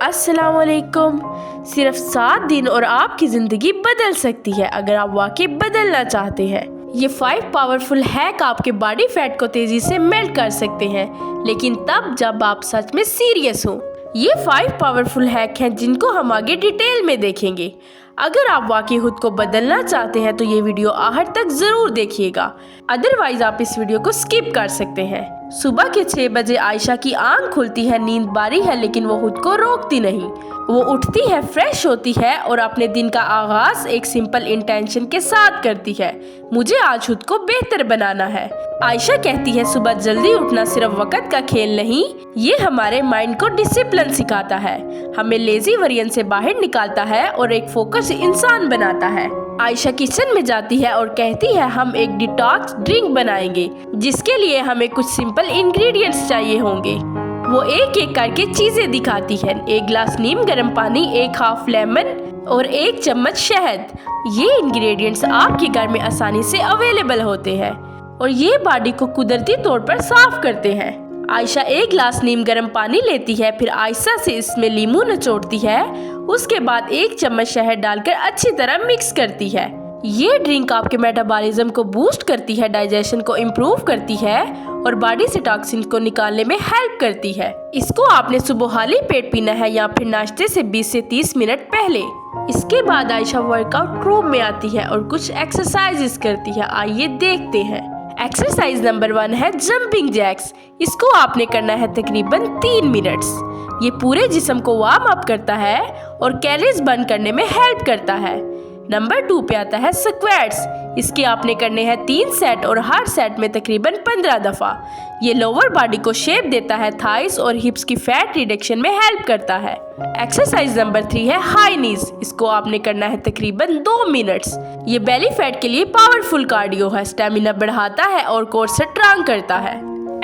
अस्सलामुअलैकुम। सिर्फ 7 दिन और आपकी ज़िंदगी बदल सकती है अगर आप वाकई बदलना चाहते हैं। ये 5 पावरफुल हैक आपके बॉडी फैट को तेज़ी से मेल्ट कर सकते हैं, लेकिन तब जब आप सच में सीरियस हो। ये 5 पावरफुल हैक हैं जिनको हम आगे डिटेल में देखेंगे। अगर आप वाकई खुद को बदलना चाहते हैं तो ये वीडियो आखिर तक ज़रूर देखिएगा, अदरवाइज आप इस वीडियो को स्किप कर सकते हैं। सुबह के 6 बजे आयशा की आंख खुलती है। नींद बारी है लेकिन वो खुद को रोकती नहीं। वो उठती है, फ्रेश होती है और अपने दिन का आगाज एक सिंपल इंटेंशन के साथ करती है, मुझे आज खुद को बेहतर बनाना है। आयशा कहती है सुबह जल्दी उठना सिर्फ वक्त का खेल नहीं, ये हमारे माइंड को डिसिप्लिन सिखाता है, हमें लेजी वर्जन से बाहर निकालता है और एक फोकस इंसान बनाता है। आयशा किचन में जाती है और कहती है हम एक डिटॉक्स ड्रिंक बनाएंगे, जिसके लिए हमें कुछ सिंपल इंग्रेडिएंट्स चाहिए होंगे। वो एक एक करके चीजें दिखाती है। 1 गिलास नीम गर्म पानी, 1 हाफ लेमन और 1 चम्मच शहद। ये इंग्रेडिएंट्स आपके घर में आसानी से अवेलेबल होते हैं और ये बॉडी को कुदरती तौर पर साफ करते हैं। आयशा 1 गिलास नीम गर्म पानी लेती है, फिर आहिस्ता से इसमें लीमू निचोड़ती है। उसके बाद 1 चम्मच शहद डालकर अच्छी तरह मिक्स करती है। ये ड्रिंक आपके मेटाबॉलिज्म को बूस्ट करती है, डाइजेशन को इम्प्रूव करती है और बॉडी से टॉक्सिन को निकालने में हेल्प करती है। इसको आपने सुबह खाली पेट पीना है या फिर नाश्ते से 20 से 30 मिनट पहले। इसके बाद आयशा वर्कआउट रूम में आती है और कुछ एक्सरसाइजेस करती है। आइए देखते हैं। एक्सरसाइज नंबर 1 है जंपिंग जैक्स। इसको आपने करना है तकरीबन 3 मिनट्स। ये पूरे जिस्म को वार्म अप करता है और कैलोरीज बर्न करने में हेल्प करता है। नंबर 2 पे आता है स्क्वाट्स। इसके आपने करने हैं 3 सेट और हर सेट में तकरीबन 15 दफ़ा। ये लोअर बॉडी को शेप देता है, थाइस और हिप्स की फैट रिडक्शन में हेल्प करता है। एक्सरसाइज नंबर 3 है हाई नीज। इसको आपने करना है तकरीबन 2 मिनट्स। ये बेली फैट के लिए पावरफुल कार्डियो है, स्टेमिना बढ़ाता है और कोर स्ट्रांग करता है।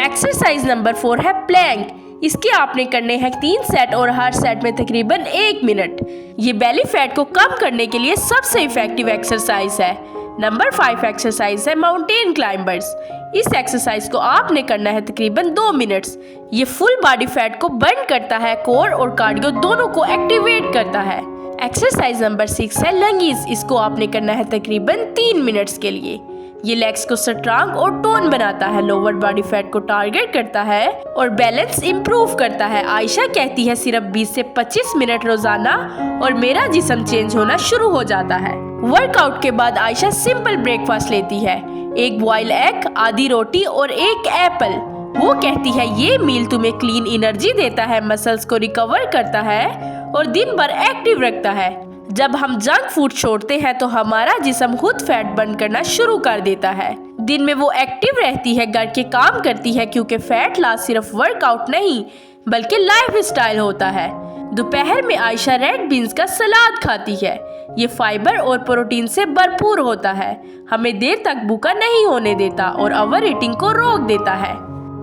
एक्सरसाइज नंबर 4 है प्लैंक। इसके आपने करने हैं 3 सेट और हर सेट में तकरीबन 1 मिनट। ये बेली फैट को कम करने के लिए सबसे इफेक्टिव एक्सरसाइज है। नंबर 5 एक्सरसाइज है माउंटेन क्लाइंबर्स। इस एक्सरसाइज को आपने करना है तकरीबन 2 मिनट्स। ये फुल बॉडी फैट को बर्न करता है, कोर और कार्डियो दोनों को एक्टिवेट करता है। एक्सरसाइज नंबर 6 है लंगीज। इसको आपने करना है तकरीबन 3 मिनट्स के लिए। ये लेग्स को स्ट्रांग और टोन बनाता है, लोअर बॉडी फैट को टारगेट करता है और बैलेंस इंप्रूव करता है। आयशा कहती है सिर्फ 20 से 25 मिनट रोजाना और मेरा जिस्म चेंज होना शुरू हो जाता है। वर्कआउट के बाद आयशा सिंपल ब्रेकफास्ट लेती है, 1 बॉइल्ड एग, आधी रोटी और 1 एप्पल। वो कहती है ये मील तुम्हें क्लीन एनर्जी देता है, मसल्स को रिकवर करता है और दिन भर एक्टिव रखता है। जब हम जंक फूड छोड़ते हैं तो हमारा जिस्म खुद फैट बर्न करना शुरू कर देता है। दिन में वो एक्टिव रहती है, घर के काम करती है, क्योंकि फैट लॉस सिर्फ वर्कआउट नहीं बल्कि लाइफ स्टाइल होता है। दोपहर में आयशा रेड बीन्स का सलाद खाती है। ये फाइबर और प्रोटीन से भरपूर होता है, हमें देर तक भूखा नहीं होने देता और ओवर ईटिंग को रोक देता है।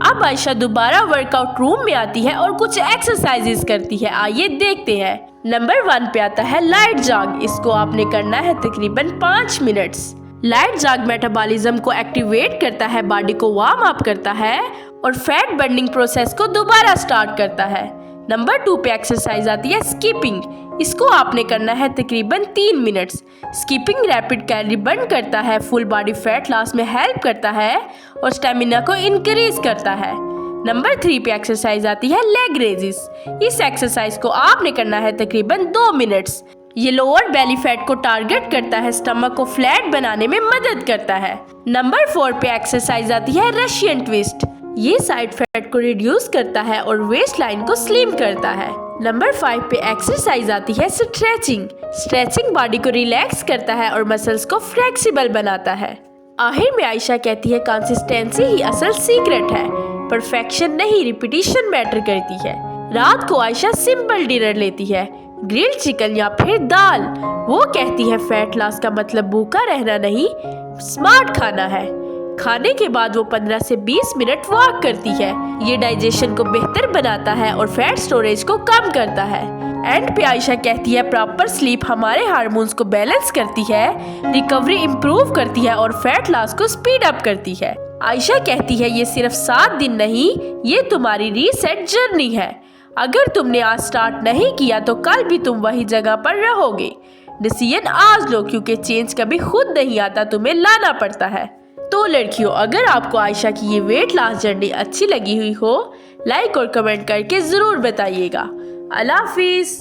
अब आयशा दोबारा वर्कआउट रूम में आती है और कुछ एक्सरसाइजेस करती है। आइए देखते हैं। नंबर 1 पे आता है लाइट जॉग। इसको आपने करना है तकरीबन 5 मिनट्स। लाइट जॉग मेटाबॉलिज्म को एक्टिवेट करता है, बॉडी को वार्म अप करता है और फैट बर्निंग प्रोसेस को दोबारा स्टार्ट करता है। नंबर 2 पे एक्सरसाइज आती है स्कीपिंग। इसको आपने करना है तकरीबन 3 minutes. Skipping rapid calorie burn करता है, फुल बॉडी फैट लॉस में हेल्प करता है और स्टेमिना को इंक्रीज करता है। नंबर 3 पे एक्सरसाइज आती है लेग रेजिस। इस एक्सरसाइज को आपने करना है तकरीबन 2 मिनट्स। ये लोअर बेली फैट को टारगेट करता है, स्टमक को फ्लैट बनाने में मदद करता है। नंबर 4 पे एक्सरसाइज आती है रशियन ट्विस्ट। ये साइड फैट को रिड्यूस करता है और वेस्ट लाइन को स्लिम करता है। नंबर 5 पे एक्सरसाइज आती है स्ट्रेचिंग। स्ट्रेचिंग बॉडी को रिलैक्स करता है और मसल्स को फ्लेक्सिबल बनाता है। आखिर में आयशा कहती है कंसिस्टेंसी ही असल सीक्रेट है, परफेक्शन नहीं रिपीटिशन मैटर करती है। रात को आयशा सिंपल डिनर लेती है, ग्रिल्ड चिकन या फिर दाल। वो कहती है फैट लॉस का मतलब भूखा रहना नहीं, स्मार्ट खाना है। खाने के बाद वो 15 से 20 मिनट वॉक करती है। ये डाइजेशन को बेहतर बनाता है और फैट स्टोरेज को कम करता है। एंड पे आयशा कहती है प्रॉपर स्लीप हमारे हार्मोन्स को बैलेंस करती है, रिकवरी इम्प्रूव करती है और फैट लॉस को स्पीड अप करती है। आयशा कहती है ये सिर्फ 7 दिन नहीं, ये तुम्हारी रीसेट जर्नी है। अगर तुमने आज स्टार्ट नहीं किया तो कल भी तुम वही जगह पर रहोगे। डिसीजन आज लो, क्योंकि चेंज कभी खुद नहीं आता, तुम्हें लाना पड़ता है। तो लड़कियों, अगर आपको आयशा की ये वेट लॉस जर्नी अच्छी लगी हुई हो, लाइक और कमेंट करके ज़रूर बताइएगा। अल्लाह हाफिज़।